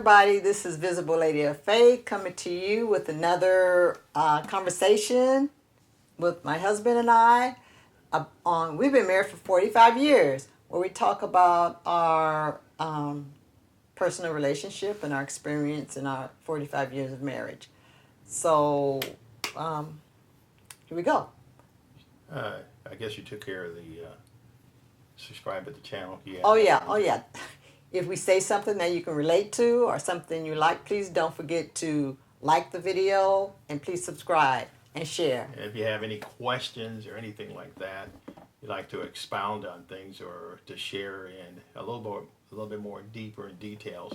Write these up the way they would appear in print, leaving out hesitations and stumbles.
everybody. This is Visible Lady of Faith coming to you with another conversation with my husband and I. We've been married for 45 years, where we talk about our personal relationship and our experience in our 45 years of marriage. So here we go. I guess you took care of the subscribe to the channel. Yeah. Oh yeah. If we say something that you can relate to or something you like, please don't forget to like the video and please subscribe and share. And if you have any questions or anything like that, you'd like to expound on things or to share in a little bit more deeper in details,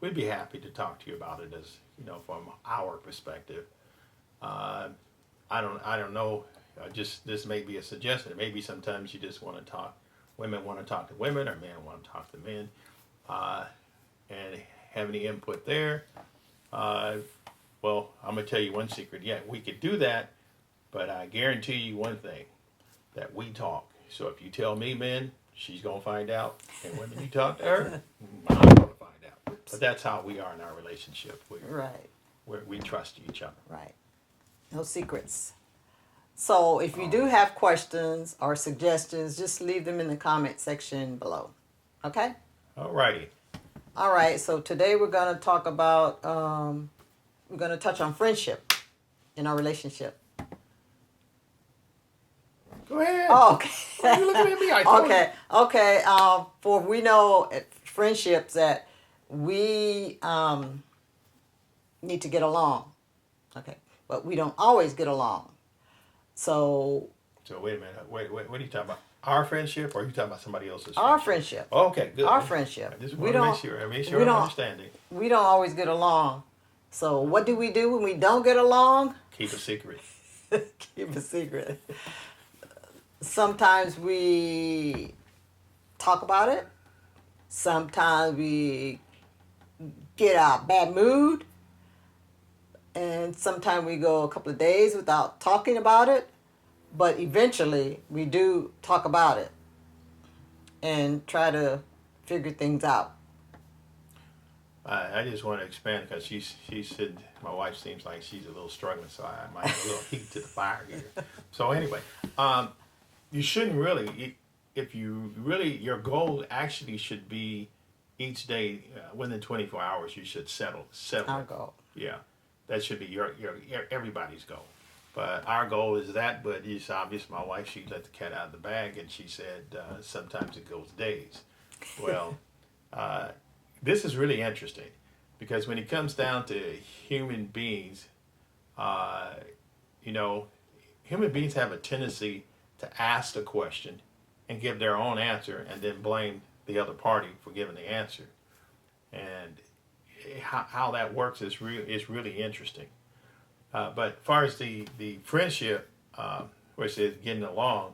we'd be happy to talk to you about it as from our perspective. I don't know. Just this may be a suggestion. Maybe sometimes you just want to talk. Women want to talk to women, or men want to talk to men, and have any input there. Well, I'm gonna tell you one secret. Yeah, we could do that, but I guarantee you one thing: that we talk. So if you tell me, men, she's gonna find out, and women, you talk to her, I'm gonna find out. But that's how we are in our relationship. We trust each other. Right. No secrets. So if you do have questions or suggestions, just leave them in the comment section below. Okay? Alrighty. All right. So today we're going to talk about, we're going to touch on friendship in our relationship. Go ahead. Oh, okay. Why are you looking at me? I told you. Okay. For we know friendships that we need to get along. Okay. But we don't always get along. So wait a minute. Wait. What are you talking about? Our friendship, or are you talking about somebody else's? Our friendship. Okay, good. Our friendship. I just want to make sure I'm understanding. We don't always get along. So what do we do when we don't get along? Keep a secret. Keep a secret. Sometimes we talk about it. Sometimes we get a bad mood. And sometimes we go a couple of days without talking about it, but eventually we do talk about it and try to figure things out. I just want to expand because she said my wife seems like she's a little struggling, so I might have a little heat to the fire here. So anyway, you shouldn't really, if you really, your goal actually should be each day within 24 hours you should settle. Our goal. Yeah. That should be your everybody's goal. But our goal is that, but it's obvious my wife, she let the cat out of the bag, and she said sometimes it goes days. Well, this is really interesting because when it comes down to human beings, human beings have a tendency to ask the question and give their own answer and then blame the other party for giving the answer. And how that works is really interesting. But as far as the friendship, which is getting along,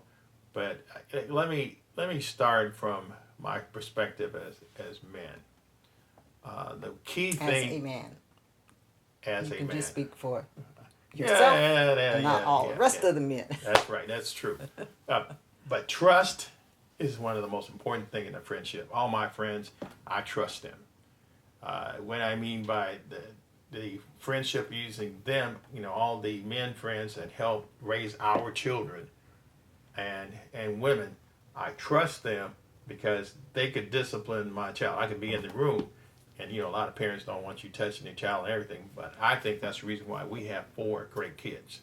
but let me start from my perspective as men. The key thing as a man. As you a can man. Just speak for yourself, and not all the rest of the men. That's right. That's true. But trust is one of the most important things in a friendship. All my friends, I trust them. When I mean by the friendship using them, all the men friends that help raise our children and women, I trust them because they could discipline my child. I could be in the room and, a lot of parents don't want you touching their child and everything, but I think that's the reason why we have 4 great kids.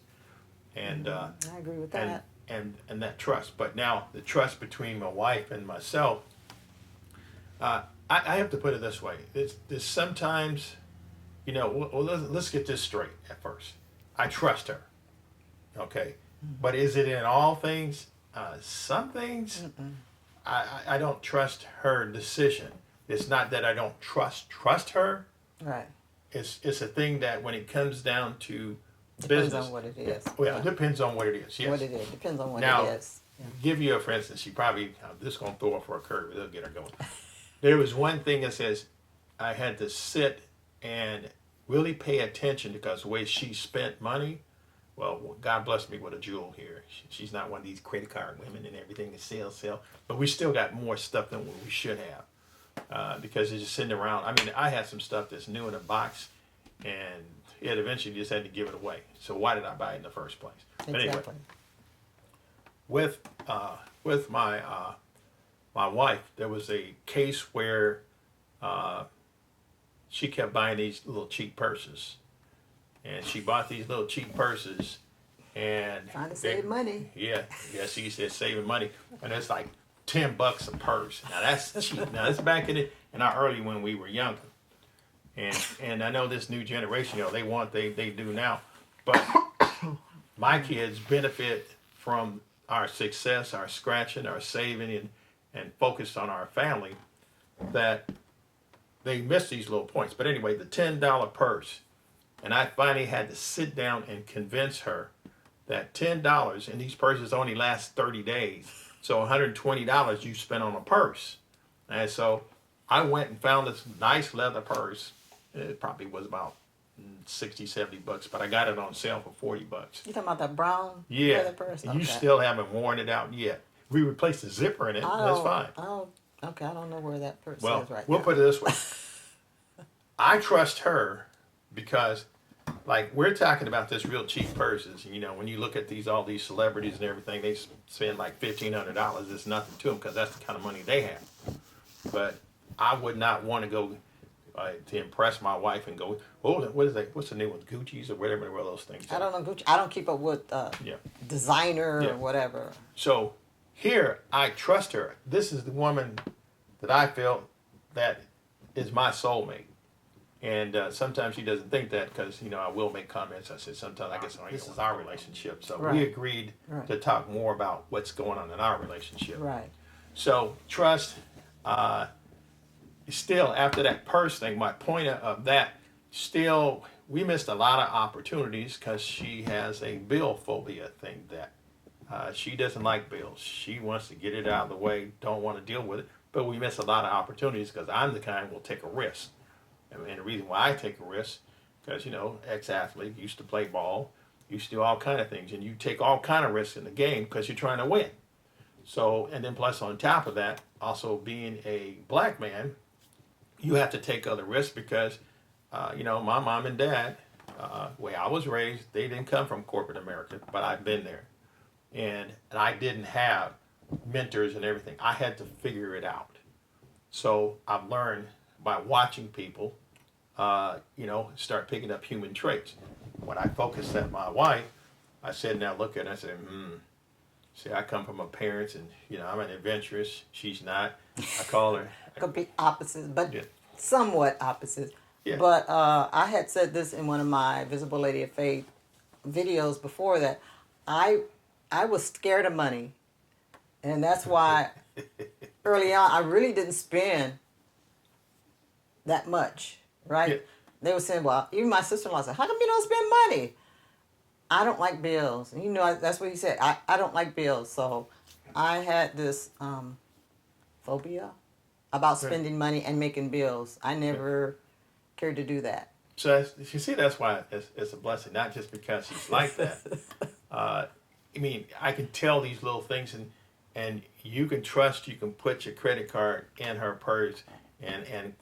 And I agree with that. And that trust. But now the trust between my wife and myself, I have to put it this way. There's sometimes, let's get this straight at first. I trust her, okay? But is it in all things? Some things, I don't trust her decision. It's not that I don't trust her. Right. It's a thing that when it comes down to Depends business. on what it is. It depends on what it is, yes. What it is. Depends on what now, it is. Yeah. Give you for instance, she probably, I'm just going to throw her for a curve. It'll get her going. There was one thing that says I had to sit and really pay attention because the way she spent money, well, God bless me with a jewel here. She's not one of these credit card women and everything is sell. But we still got more stuff than what we should have. because it's just sitting around. I mean, I had some stuff that's new in a box, and it eventually just had to give it away. So why did I buy it in the first place? But anyway, Exactly. with my wife, there was a case where she kept buying these little cheap purses, and she bought these little cheap purses, and Trying to save money. Yeah, she said saving money, and it's like $10 a purse. Now that's cheap. Now that's back in our early when we were younger, and I know this new generation, they do now, but my kids benefit from our success, our scratching, our saving, and focused on our family, that they miss these little points. But anyway, the $10 purse, and I finally had to sit down and convince her that $10, and these purses only last 30 days, so $120 you spent on a purse. And so I went and found this nice leather purse. It probably was about 60, $70, but I got it on sale for $40. You talking about that brown Yeah, leather purse? and you Okay. still haven't worn it out yet. We replaced the zipper in it. That's fine. Okay, I don't know where that purse Well, is right we'll now. put it this way. I trust her because, like, we're talking about this real cheap purses. You know, when you look at all these celebrities and everything, they spend like $1,500. It's nothing to them because that's the kind of money they have. But I would not want to go to impress my wife and go, oh, what is that? What's the name of Gucci's or whatever those things I are. don't know Gucci. I don't keep up with Yeah. designer Yeah. or whatever. So here, I trust her. This is the woman that I feel that is my soulmate. And sometimes she doesn't think that because, I will make comments. I said, sometimes I guess this is our relationship. So we Right. agreed Right. to talk more about what's going on in our relationship. Right. So trust, still after that purse thing, my point of that, still, we missed a lot of opportunities because she has a bill phobia thing that she doesn't like bills. She wants to get it out of the way, don't want to deal with it. But we miss a lot of opportunities because I'm the kind who will take a risk. And the reason why I take a risk, because, ex-athlete, used to play ball, used to do all kind of things. And you take all kind of risks in the game because you're trying to win. So, and then plus on top of that, also being a black man, you have to take other risks because, my mom and dad, way I was raised, they didn't come from corporate America, but I've been there. And I didn't have mentors and everything. I had to figure it out. So I've learned by watching people, start picking up human traits. When I focused at my wife, I said, now look at her, I said, see, I come from a parents and, I'm an adventurous. She's not. I call her. Complete opposites, but Yeah. somewhat opposites. Yeah. But I had said this in one of my Visible Lady of Faith videos before that I was scared of money. And that's why early on I really didn't spend that much, right? Yeah. They were saying, well, even my sister-in-law said, how come you don't spend money? I don't like bills. And that's what he said. I don't like bills. So I had this phobia about spending money and making bills. I never cared to do that. So you see, that's why it's a blessing, not just because she's like that. I can tell these little things, and you can trust. You can put your credit card in her purse, and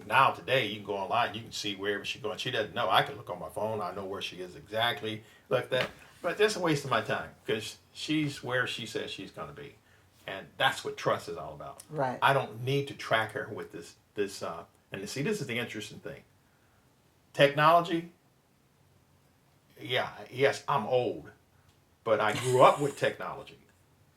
now today you can go online. You can see wherever she's going. She doesn't know. I can look on my phone. I know where she is exactly. Like that. But that's a waste of my time because she's where she says she's going to be, and that's what trust is all about. Right. I don't need to track her with this. And see, this is the interesting thing. Technology. Yes, I'm old, but I grew up with technology.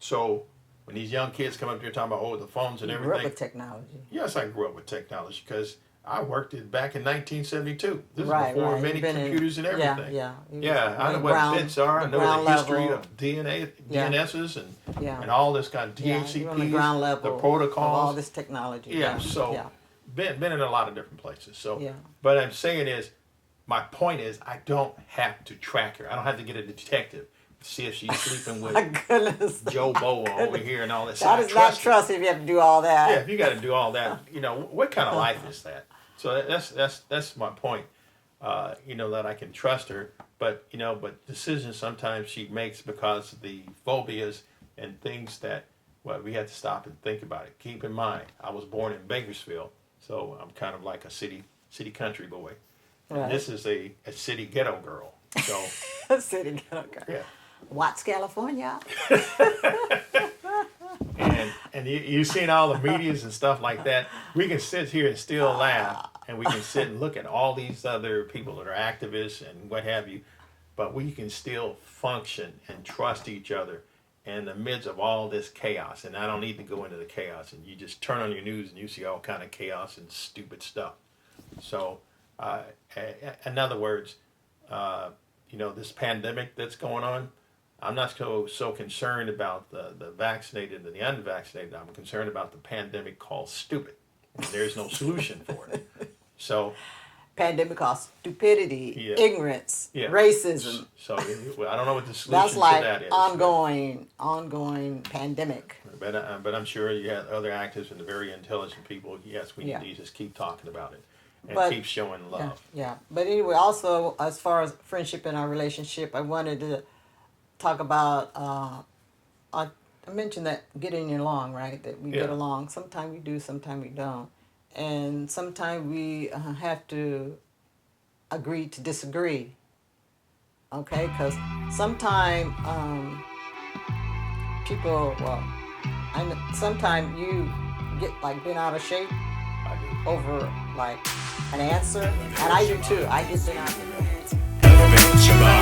So when these young kids come up here talking about the phones and You grew everything, up with technology. yes, I grew up with technology because I worked it back in 1972. This Right, is before right. many You've been in- computers and yeah, everything. yeah. Yeah, I know what Ground- bits are. I know ground the history level. of DNA, Yeah. DNSs, Yeah. and all this kind of Yeah, DHCPs, you're on the ground level the of protocols. all this technology. Yeah, so yeah. been in a lot of different places. So, Yeah. but I'm saying is, my point is, I don't have to track her. I don't have to get a detective to see if she's sleeping with My goodness. Joe Bow over here and all this. That I is not her. trust if you have to do all that. Yeah, if you got to do all that, what kind of life is that? So that's my point. That I can trust her, but decisions sometimes she makes because of the phobias and things that well, we had to stop and think about it. Keep in mind, I was born in Bakersfield, so I'm kind of like a city country boy. And Right. this is a city ghetto girl. So City girl. yeah. Watts, California. And you've seen all the medias and stuff like that. We can sit here and still laugh, and we can sit and look at all these other people that are activists and what have you, but we can still function and trust each other in the midst of all this chaos. And I don't need to go into the chaos. And you just turn on your news and you see all kind of chaos and stupid stuff. So, in other words, this pandemic that's going on, I'm not so concerned about the vaccinated and the unvaccinated. I'm concerned about the pandemic called stupid. And there's no solution for it. So, Pandemic caused stupidity, Yeah. ignorance, Yeah. racism. so well, I don't know what the solution That's like to that is. ongoing pandemic. But I'm sure you have other actors and the very intelligent people. Yes, we Yeah. need to just keep talking about it and But- keep showing love. Yeah. But anyway, also as far as friendship in our relationship, I wanted to talk about. I mentioned that getting along, right? That we get Yeah. along. Sometimes we do, sometimes we don't, and sometimes we have to agree to disagree. Okay, because sometimes people, well, sometimes you get like bent out of shape I do. over like an answer, and I do too. I get bent out of shape. Elevate your mind.